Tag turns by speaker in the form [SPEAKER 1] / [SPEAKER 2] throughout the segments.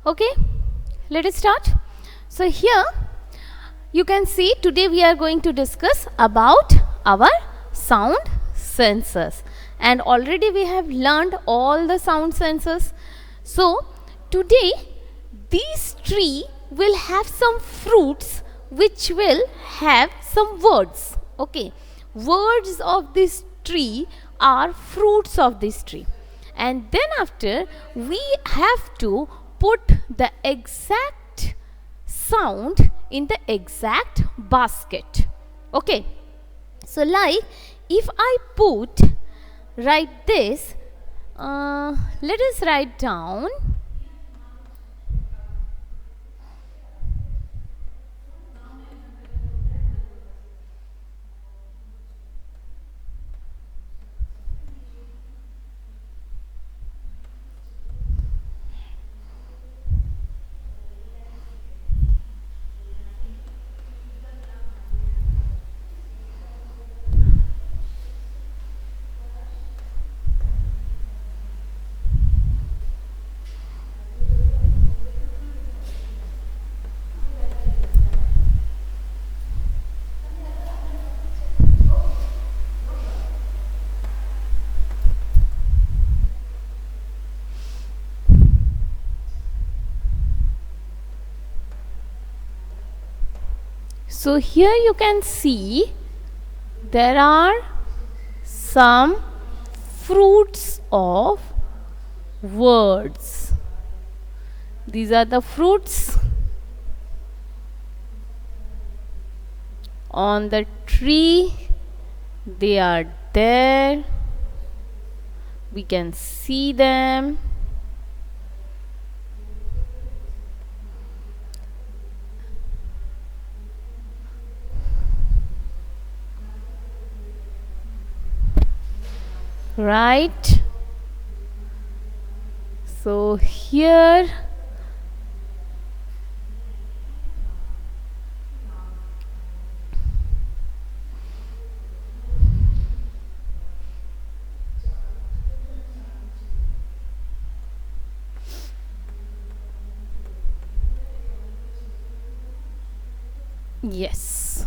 [SPEAKER 1] Okay, let us start. So here you can see today we are going to discuss about our sound sensors, and already we have learned all the sound sensors. So today these tree will have some fruits which will have some words. Okay, words of this tree are fruits of this tree, and then after we have to put the exact sound in the exact basket. Okay, so like if I write this, let us write down so here you can see there are some fruits of words. These are the fruits on the tree. They are there. We can see them. Right, so here yes,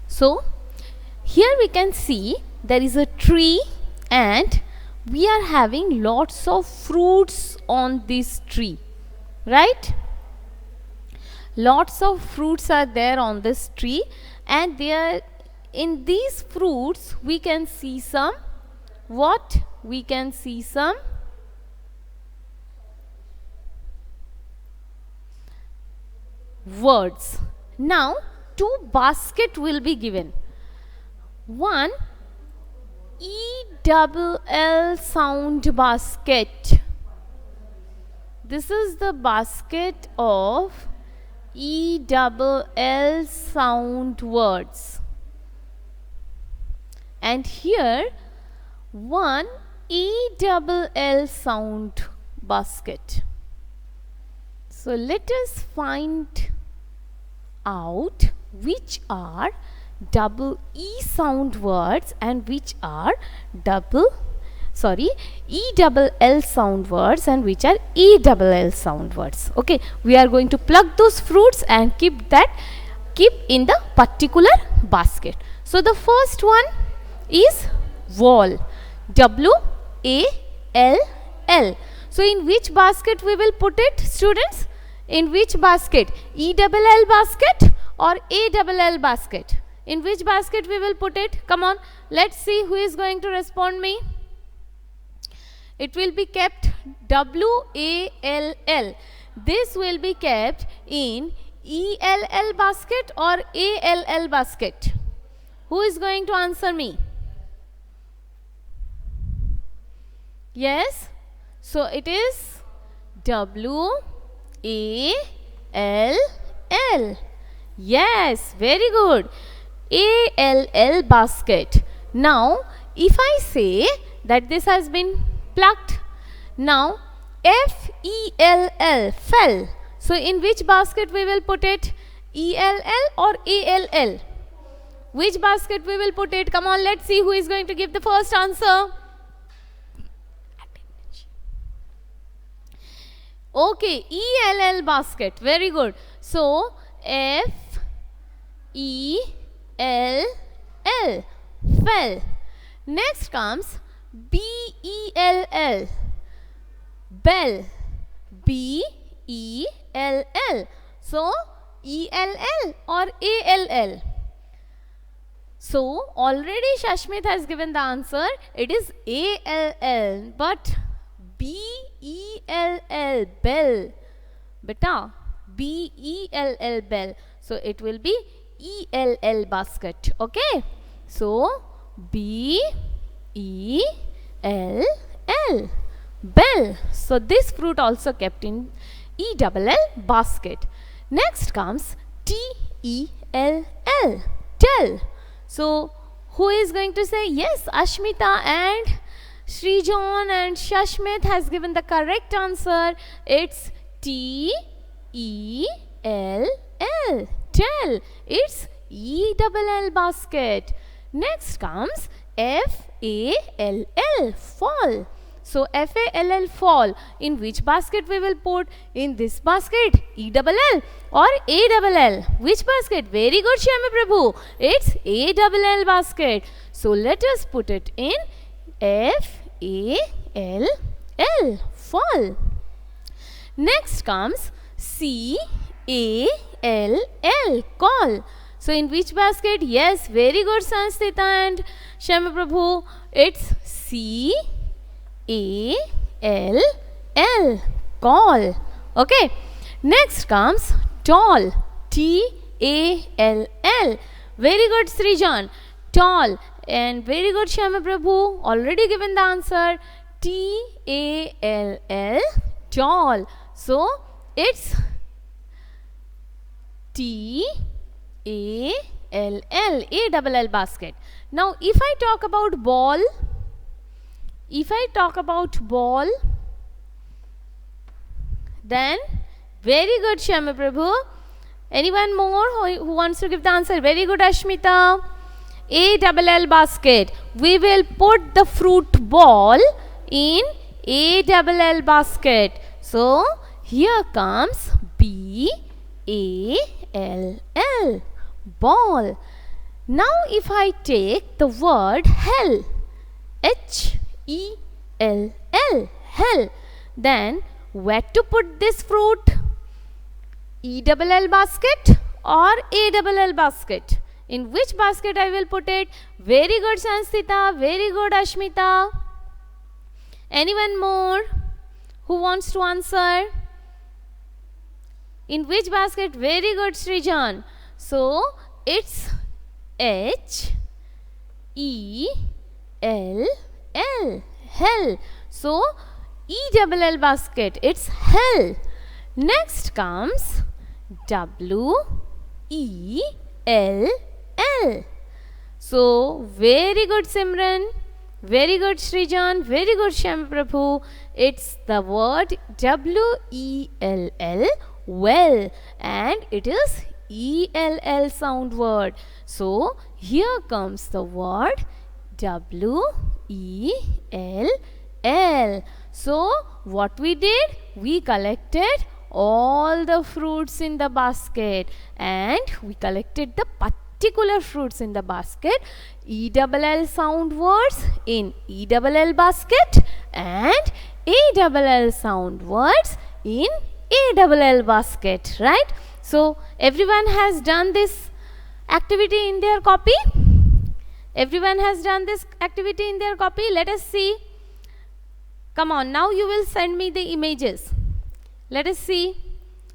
[SPEAKER 1] so here we can see there is a tree and we are having lots of fruits on this tree, right? Lots of fruits are there on this tree, and there in these fruits we can see some what? We can see some words. Now two baskets will be given. One ELL sound basket. This is the basket of ELL sound words. And here one ELL sound basket. So let us find out which are double E sound words and which are ELL sound words and which are ELL sound words. Okay, we are going to pluck those fruits and keep in the particular basket. So the first one is wall, WALL. So in which basket we will put it, students? In which basket? ELL basket or ALL basket? In which basket we will put it? Come on, let's see who is going to respond me. It will be kept WALL. This will be kept in ELL basket or ALL basket? Who is going to answer me? Yes? So it is WALL. Yes, very good. ALL basket. Now if I say that this has been plucked, now FELL, fell. So in which basket we will put it? ELL or ALL? Which basket we will put it? Come on, let's see who is going to give the first answer. Okay, ELL basket. Very good. So FELL, fell. Next comes BELL, bell. BELL. So ELL or ALL? So already Shashmit has given the answer. It is ALL, but BELL, bell. Beta, BELL, bell. So it will be ELL basket. Okay. So BELL, bell. So this fruit also kept in ELL basket. Next comes TELL, tell. So who is going to say? Yes, Ashmita and Srijan and Shashmit has given the correct answer. It's TELL, tell. It's ELL basket. Next comes FALL, fall. So FALL, fall. In which basket we will put? In this basket, ELL or ALL? Which basket? Very good, Shyama Prabhu. It's ALL basket. So let us put it in FALL, fall. Next comes CALL, call. So in which basket? Yes, very good, Sanstita and Shyama Prabhu. It's CALL, call. Okay. Next comes tall. TALL. Very good, Srijan. Tall. And very good, Shyama Prabhu. Already given the answer. TALL, tall. So it's ALL basket. Now if I talk about ball, then very good, Shyama Prabhu. Anyone more who wants to give the answer? Very good, Ashmita. ALL basket. We will put the fruit ball in ALL basket. So here comes BALL, ball. Now if I take the word hell, HELL, hell, then where to put this fruit? ELL basket or ALL basket? In which basket I will put it? Very good, Sanstita. Very good, Ashmita. Anyone more who wants to answer? In which basket? Very good, Srijan. So it's HELL, hell. So ELL basket. It's hell. Next comes WELL. So very good, Simran. Very good, Srijan. Very good, Shyama Prabhu. It's the word WELL, well, and it is ELL sound word. So here comes the word WELL. So what we did? We collected all the fruits in the basket and we collected the particular fruits in the basket. ELL sound words in ELL basket and ALL sound words in ALL basket, right? So everyone has done this activity in their copy. Everyone has done this activity in their copy. Let us see. Come on, now you will send me the images. Let us see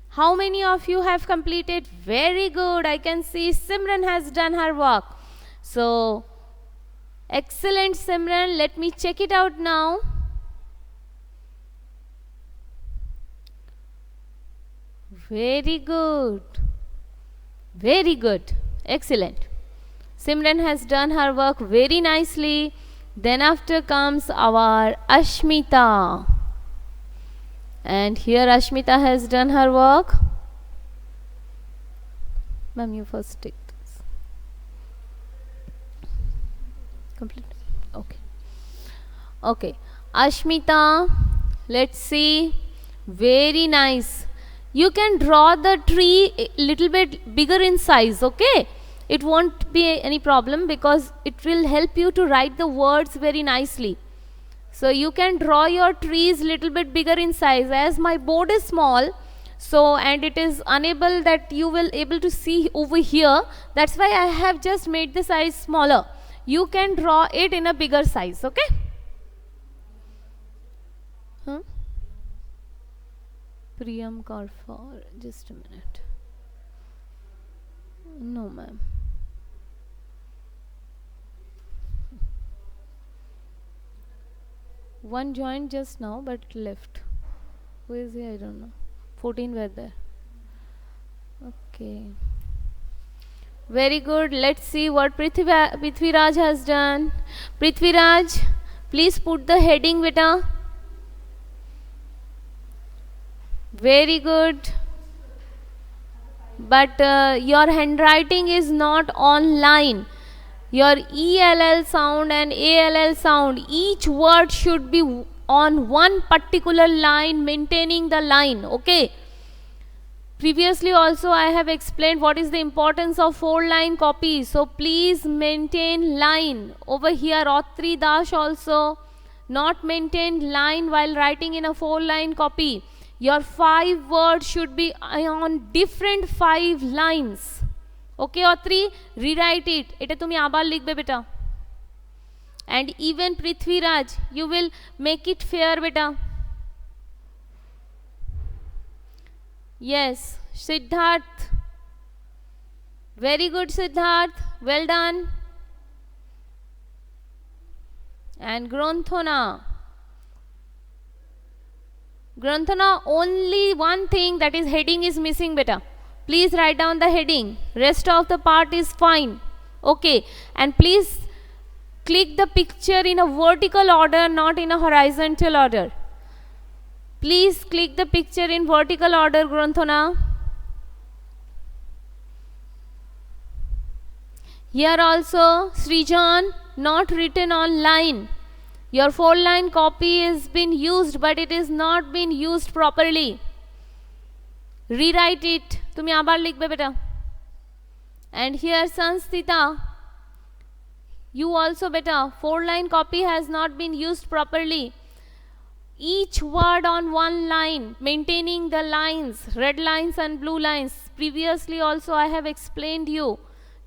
[SPEAKER 1] how many of you have completed. Very good. I can see Simran has done her work. So excellent, Simran. Let me check it out now. Very good. Very good. Excellent. Simran has done her work very nicely. Then after comes our Ashmita. And here Ashmita has done her work. Ma'am, you first take this. Complete. Okay. Okay. Ashmita, let's see. Very nice. You can draw the tree a little bit bigger in size, okay? It won't be any problem because it will help you to write the words very nicely. So you can draw your trees little bit bigger in size. As my board is small, so and it is unable that you will able to see over here, that's why I have just made the size smaller. You can draw it in a bigger size, okay? Priyam Karfar, just a minute. No, ma'am. One joined just now but left. Who is he? I don't know. 14 were there. Okay. Very good. Let's see what Prithviraj has done. Prithviraj, please put the heading, beta. Very good. But your handwriting is not online. Your ELL sound and ALL sound, each word should be on one particular line, maintaining the line, okay? Previously also I have explained what is the importance of 4-line copy. So please maintain line. Over here Otri Dash also not maintained line while writing in a 4-line copy. Your 5 words should be on different 5 lines. Okay, Otri, rewrite it. Eta tumi abar likhbe beta. And even Prithviraj, you will make it fair beta. Yes, Siddharth. Very good, Siddharth. Well done. And Granthana. Granthana, only one thing, that is heading is missing beta. Please write down the heading. Rest of the part is fine. Okay. And please click the picture in a vertical order, not in a horizontal order. Please click the picture in vertical order, Granthana. Here also, Srijan, not written on line. Your 4-line copy has been used, but it is not been used properly. Rewrite it. Tumi abar likhbe beta. And here Sanstita, you also beta, 4-line copy has not been used properly. Each word on one line, maintaining the lines, red lines and blue lines. Previously also I have explained you,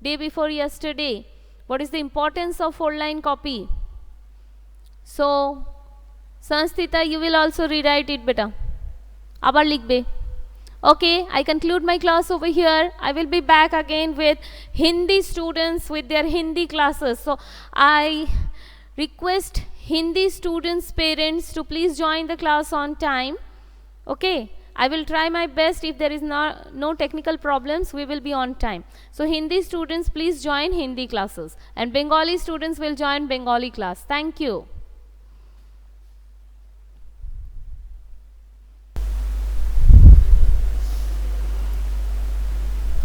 [SPEAKER 1] day before yesterday, what is the importance of 4-line copy. So, Sanstita, you will also rewrite it beta. Abar likhbe. Okay, I conclude my class over here. I will be back again with Hindi students with their Hindi classes. So, I request Hindi students' parents to please join the class on time. Okay, I will try my best. If there is no technical problems, we will be on time. So, Hindi students, please join Hindi classes. And Bengali students will join Bengali class. Thank you.